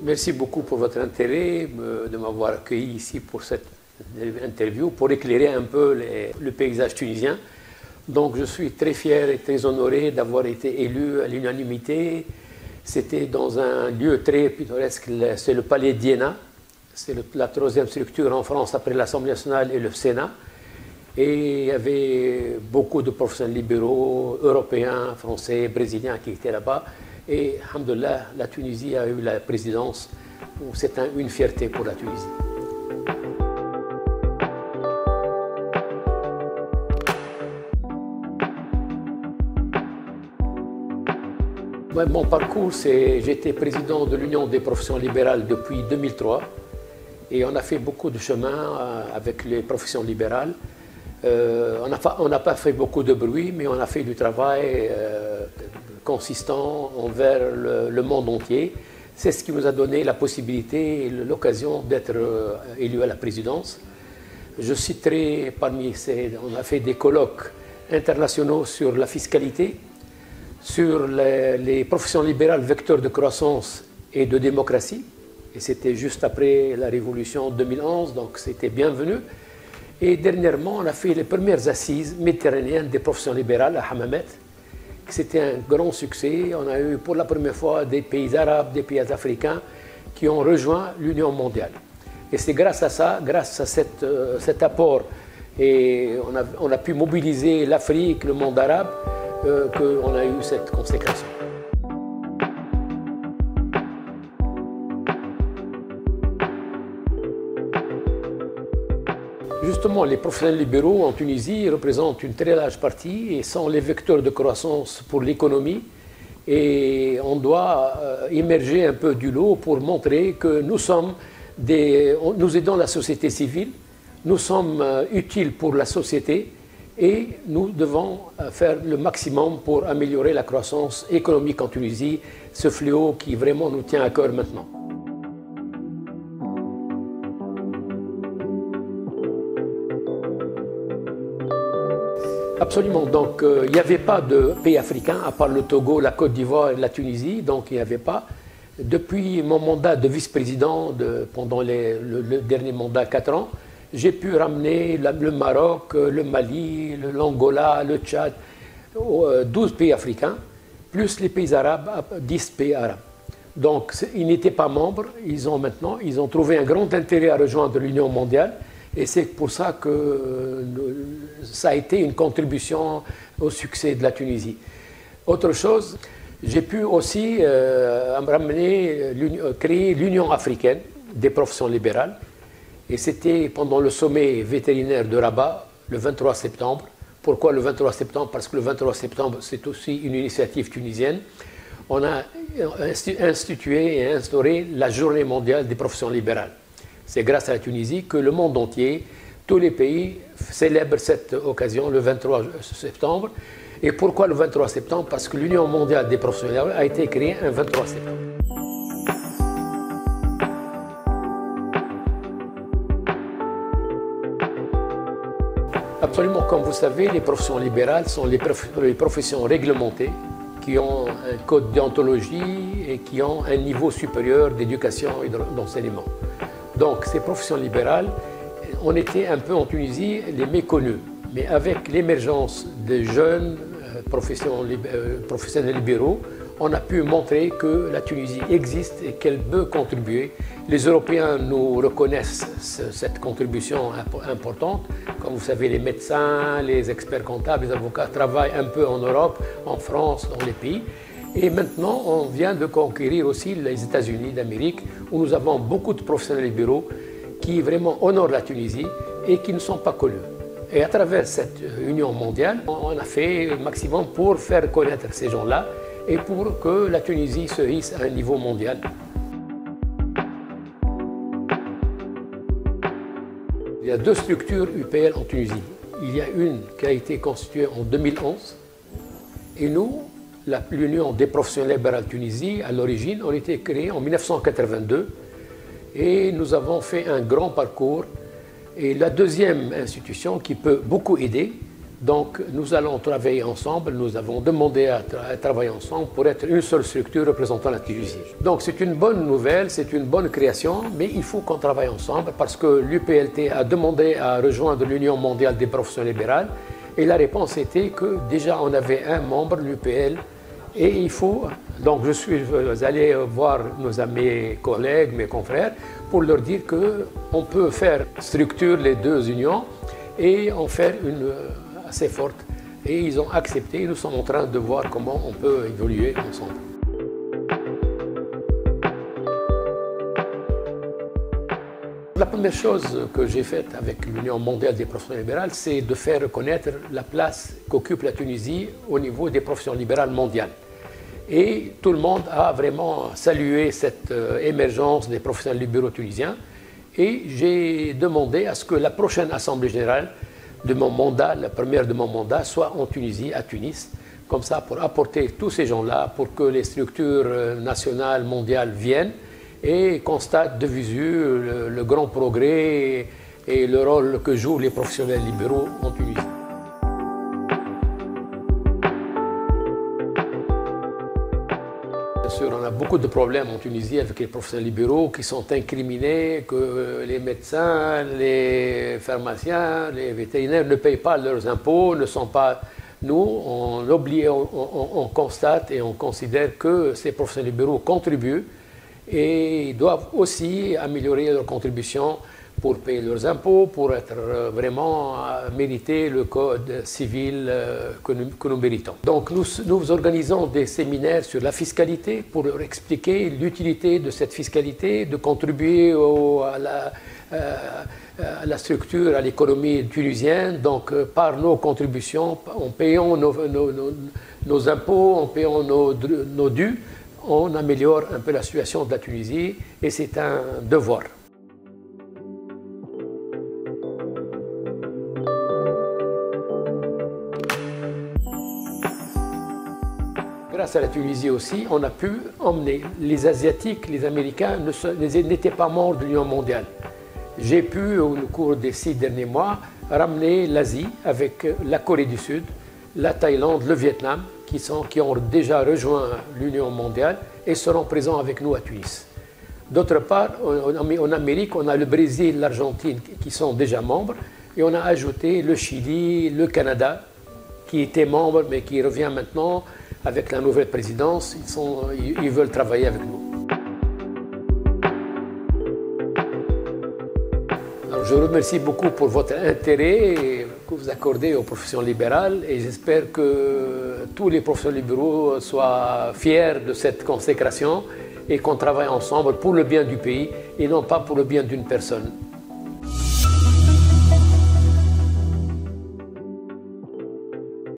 Merci beaucoup pour votre intérêt, de m'avoir accueilli ici pour cette interview, pour éclairer un peu le paysage tunisien. Donc je suis très fier et très honoré d'avoir été élu à l'unanimité. C'était dans un lieu très pittoresque, c'est le Palais d'Iéna. C'est la troisième structure en France après l'Assemblée nationale et le Sénat. Et il y avait beaucoup de professionnels libéraux, européens, français, brésiliens qui étaient là-bas. Et, alhamdoulilah, la Tunisie a eu la présidence. C'est une fierté pour la Tunisie. Mon parcours, j'étais président de l'Union des professions libérales depuis 2003. Et on a fait beaucoup de chemin avec les professions libérales. On n'a pas fait beaucoup de bruit, mais on a fait du travail consistant envers le monde entier. C'est ce qui nous a donné la possibilité et l'occasion d'être élu à la présidence. Je citerai on a fait des colloques internationaux sur la fiscalité, sur les professions libérales vecteurs de croissance et de démocratie. Et c'était juste après la révolution 2011, donc c'était bienvenu. Et dernièrement, on a fait les premières assises méditerranéennes des professions libérales à Hammamet. C'était un grand succès. On a eu pour la première fois des pays arabes, des pays africains qui ont rejoint l'Union mondiale. Et c'est grâce à ça, grâce à cet apport, et on a pu mobiliser l'Afrique, le monde arabe, qu'on a eu cette consécration. Justement, les professionnels libéraux en Tunisie représentent une très large partie et sont les vecteurs de croissance pour l'économie. Et on doit émerger un peu du lot pour montrer que nous aidons la société civile, nous sommes utiles pour la société et nous devons faire le maximum pour améliorer la croissance économique en Tunisie, ce fléau qui vraiment nous tient à cœur maintenant. Absolument. Donc, il n'y avait pas de pays africain, à part le Togo, la Côte d'Ivoire et la Tunisie. Donc, il n'y avait pas. Depuis mon mandat de vice-président, pendant le dernier mandat, 4 ans, j'ai pu ramener le Maroc, le Mali, l'Angola, le Tchad, 12 pays africains, plus les pays arabes, 10 pays arabes. Donc, ils n'étaient pas membres. Ils ont trouvé un grand intérêt à rejoindre l'Union mondiale. Et c'est pour ça que ça a été une contribution au succès de la Tunisie. Autre chose, j'ai pu aussi créer l'Union africaine des professions libérales. Et c'était pendant le sommet vétérinaire de Rabat, le 23 septembre. Pourquoi le 23 septembre? Parce que le 23 septembre, c'est aussi une initiative tunisienne. On a institué et instauré la Journée mondiale des professions libérales. C'est grâce à la Tunisie que le monde entier, tous les pays célèbrent cette occasion le 23 septembre. Et pourquoi le 23 septembre? Parce que l'Union mondiale des professions libérales a été créée un 23 septembre. Absolument, comme vous savez, les professions libérales sont les professions réglementées qui ont un code déontologie et qui ont un niveau supérieur d'éducation et d'enseignement. Donc, ces professions libérales, on était un peu en Tunisie les méconnus. Mais avec l'émergence de jeunes professionnels libéraux, on a pu montrer que la Tunisie existe et qu'elle peut contribuer. Les Européens nous reconnaissent cette contribution importante. Comme vous savez, les médecins, les experts comptables, les avocats travaillent un peu en Europe, en France, dans les pays. Et maintenant, on vient de conquérir aussi les États-Unis d'Amérique, où nous avons beaucoup de professionnels libéraux qui vraiment honorent la Tunisie et qui ne sont pas connus. Et à travers cette union mondiale, on a fait le maximum pour faire connaître ces gens-là et pour que la Tunisie se hisse à un niveau mondial. Il y a 2 structures UPL en Tunisie. Il y a une qui a été constituée en 2011 et nous, l'Union des professionnels libérales Tunisie, à l'origine, on a été créé en 1982 et nous avons fait un grand parcours. Et la deuxième institution qui peut beaucoup aider, Donc nous allons travailler ensemble, nous avons demandé à travailler ensemble pour être une seule structure représentant la Tunisie. Donc c'est une bonne nouvelle, c'est une bonne création, mais il faut qu'on travaille ensemble parce que l'UPLT a demandé à rejoindre l'Union mondiale des professions libérales et la réponse était que déjà on avait un membre, l'UPL, et il faut, donc je suis allé voir mes collègues, mes confrères, pour leur dire qu'on peut faire structure les deux unions et en faire une assez forte. Et ils ont accepté, nous sommes en train de voir comment on peut évoluer ensemble. La première chose que j'ai faite avec l'Union mondiale des professions libérales, c'est de faire reconnaître la place qu'occupe la Tunisie au niveau des professions libérales mondiales. Et tout le monde a vraiment salué cette émergence des professionnels libéraux tunisiens. Et j'ai demandé à ce que la prochaine Assemblée générale de mon mandat, la première de mon mandat, soit en Tunisie, à Tunis, comme ça pour apporter tous ces gens-là, pour que les structures nationales, mondiales viennent et constatent de visu le grand progrès et le rôle que jouent les professionnels libéraux en Tunisie. Bien sûr, on a beaucoup de problèmes en Tunisie avec les professionnels libéraux qui sont incriminés, que les médecins, les pharmaciens, les vétérinaires ne payent pas leurs impôts, ne sont pas... Nous, on constate et on considère que ces professionnels libéraux contribuent et doivent aussi améliorer leur contribution pour payer leurs impôts, pour être vraiment mériter le code civil que nous méritons. Donc nous organisons des séminaires sur la fiscalité pour leur expliquer l'utilité de cette fiscalité, de contribuer à la structure, à l'économie tunisienne, donc par nos contributions, en payant nos impôts, en payant nos dus, on améliore un peu la situation de la Tunisie et c'est un devoir. Grâce à la Tunisie aussi, on a pu emmener les Asiatiques, les Américains n'étaient pas membres de l'Union mondiale. J'ai pu, au cours des 6 derniers mois, ramener l'Asie avec la Corée du Sud, la Thaïlande, le Vietnam, qui ont déjà rejoint l'Union mondiale et seront présents avec nous à Tunis. D'autre part, en Amérique, on a le Brésil, l'Argentine qui sont déjà membres et on a ajouté le Chili, le Canada qui étaient membres mais qui revient maintenant avec la nouvelle présidence. Ils veulent travailler avec nous. Alors, je vous remercie beaucoup pour votre intérêt que vous accordez aux professions libérales et j'espère que tous les professionnels libéraux soient fiers de cette consécration et qu'on travaille ensemble pour le bien du pays et non pas pour le bien d'une personne.